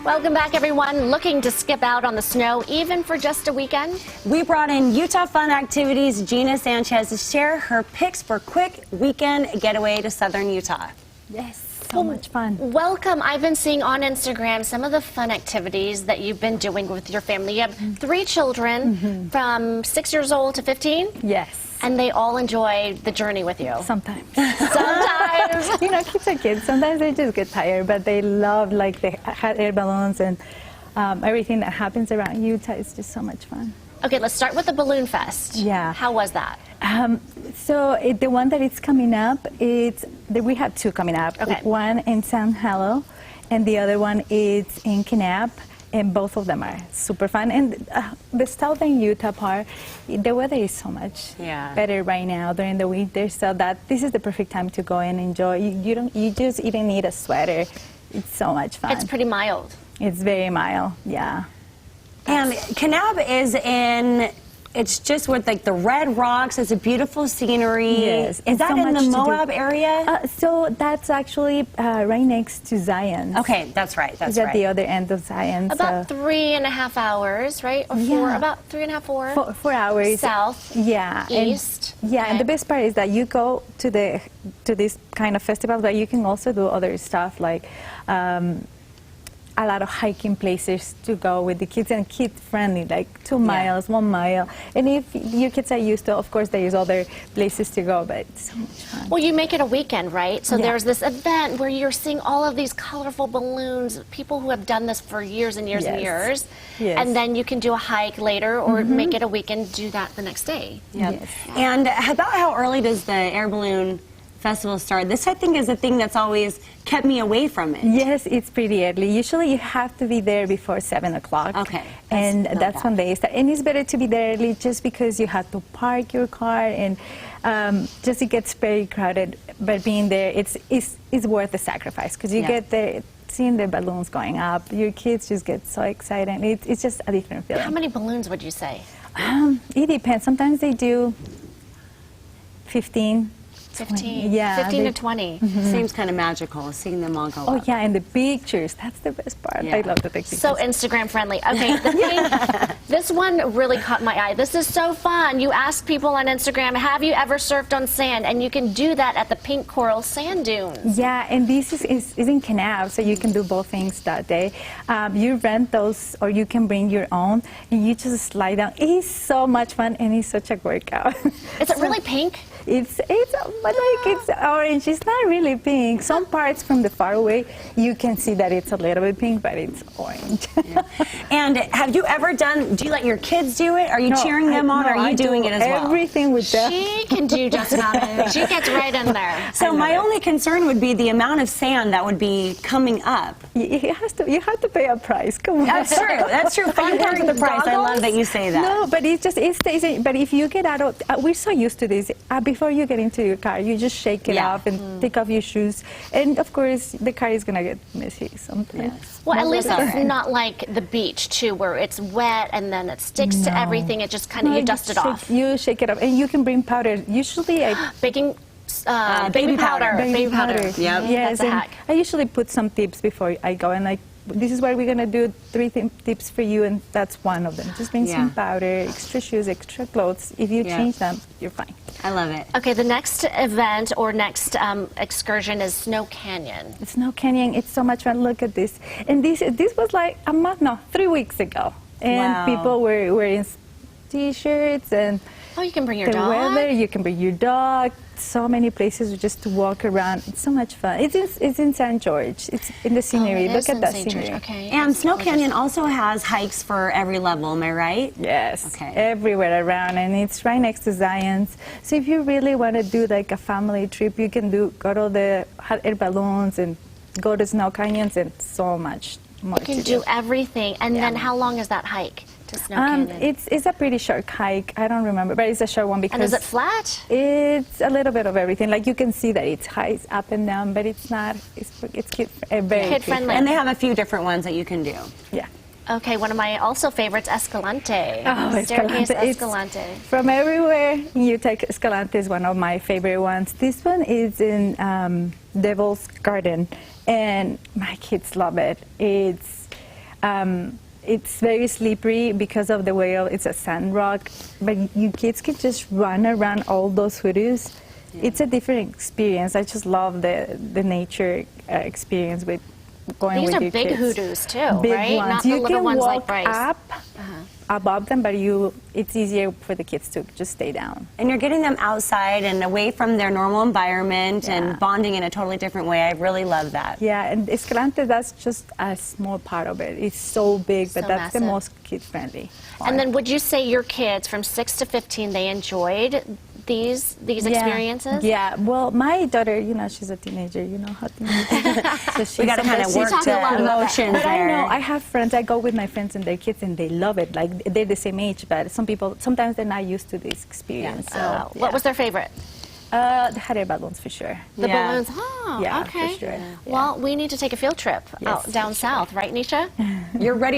Welcome back, everyone. Looking to skip out on the snow, even for just a weekend? We brought in Utah Fun Activities' Gina Sanchez to share her picks for quick weekend getaway to southern Utah. Yes. So much fun. Welcome. I've been seeing on Instagram some of the fun activities that you've been doing with your family. You have 3 children from 6 years old to 15? Yes. And they all enjoy the journey with you? Sometimes. Sometimes. You know, kids are kids. Sometimes they just get tired, but they love like the hot air balloons and everything that happens around Utah. It's just so much fun. Okay, let's start with the Balloon Fest. Yeah. How was that? The one that is coming up, we have 2 coming up. Okay. One in San Helo, and the other one is in Kanab, and both of them are super fun. And the southern Utah part, the weather is so much better right now during the winter, so that this is the perfect time to go and enjoy. You just even need a sweater. It's so much fun. It's pretty mild. It's very mild, yeah. And Kanab is it's just with like the red rocks. It's a beautiful scenery. Yes. Is that so in the Moab area? So that's actually right next to Zion. Okay, that's right. That's it's right. at the other end of Zion. About 3.5 hours, right? Or 4? About 3.5, 4? 4 hours. South. Yeah. East. And the best part is that you go to this kind of festival, but you can also do other stuff like a lot of hiking places to go with the kids, and kid-friendly, like 2 miles, 1 mile. And if your kids are used to, of course, there is other places to go, but it's so much fun. Well, you make it a weekend, right? So there's this event where you're seeing all of these colorful balloons, people who have done this for years and years and years. Yes. And then you can do a hike later or make it a weekend, do that the next day. Yep. Yes. And about how early does the air balloon festival start? This, I think, is the thing that's always kept me away from it. Yes, it's pretty early. Usually you have to be there before 7 o'clock. Okay. And that's when they start. And it's better to be there early just because you have to park your car, and just it gets very crowded. But being there, it's worth the sacrifice, because you get there, seeing the balloons going up, your kids just get so excited. It's just a different feeling. How many balloons would you say? It depends. Sometimes they do 15. 15, 20. 15 to 20. Seems kind of magical, seeing them all go up. Oh, yeah, and the pictures. That's the best part. I love the pictures. So Instagram friendly. Okay, the thing, this one really caught my eye. This is so fun. You ask people on Instagram, have you ever surfed on sand? And you can do that at the Pink Coral Sand Dunes. Yeah, and this is in Kanab, so you can do both things that day. You rent those, or you can bring your own, and you just slide down. It's so much fun, and it's such a workout. Is it really pink? But like it's orange. It's not really pink. Some parts from the far away, you can see that it's a little bit pink, but it's orange. And have you ever do you let your kids do it? Are you cheering them on, or are you doing it as well? Everything with them. She can do just about it. She gets right in there. So my only concern would be the amount of sand that would be coming up. You have to pay a price. Come on. That's true. That's true. Fun part of the price. I love that you say that. No, but it stays. But if you get out of, we're so used to this. Before you get into your car, you just shake it off and take off your shoes. And of course, the car is gonna get messy sometimes. Yes. Well, at least it's not like the beach too, where it's wet and then it sticks to everything. It just kind of you dust it off. You shake it off, and you can bring powder. Usually, baking. Baby powder. Baby powder. Yep. Yes, that's a hack. I usually put some tips before I go, and like, this is what we're gonna do. 3 tips for you, and that's one of them. Just bring some powder, extra shoes, extra clothes. If you change them, you're fine. I love it. Okay, the next event or next excursion is Snow Canyon. Snow Canyon, it's so much fun. Look at this. And this was like 3 weeks ago. And people were wearing T-shirts and you can bring your the dog. weather, you can bring your dog. So many places just to walk around. It's so much fun. It's in St. George. It's in the scenery. Look at that scenery. Okay. And Snow Canyon also has hikes for every level, am I right? Yes. Okay. Everywhere around, and it's right next to Zion's. So if you really want to do like a family trip, you can go to the hot air balloons and go to Snow Canyons, and so much more. You can do everything. And then how long is that hike to Snow Canyon? It's a pretty short hike. I don't remember, but it's a short one because. And is it flat? It's a little bit of everything. Like you can see that it's high, it's up and down, but it's not. It's very kid friendly. And they have a few different ones that you can do. Yeah. Okay, one of my also favorites, Escalante. Oh, Staircase Escalante. Escalante. From everywhere in Utah, Escalante is one of my favorite ones. This one is in Devil's Garden, and my kids love it. It's very slippery because of the way it's a sand rock, but you kids can just run around all those hoodoos. It's a different experience. I just love the nature experience with going These with are your big kids. hoodoos too, Big right? ones. Not You the little can ones walk like Bryce. up above them, but it's easier for the kids to just stay down. And you're getting them outside and away from their normal environment and bonding in a totally different way. I really love that. Yeah, and Escalante, that's just a small part of it. It's so big, but So that's the massive. most kid-friendly. And then would you say your kids from 6 to 15, they enjoyed these experiences? Yeah, well, my daughter, she's a teenager, how teenagers. So she's We got to kind of work talked a lot the about that. emotions But there. I know, I have friends, I go with my friends and their kids and they love it. Like, they're the same age, but sometimes they're not used to this experience. So, What was their favorite? the hot air balloons for sure. The Yeah. balloons? Oh, Yeah, okay. for sure. Well, we need to take a field trip out down south, right, Nisha? You're ready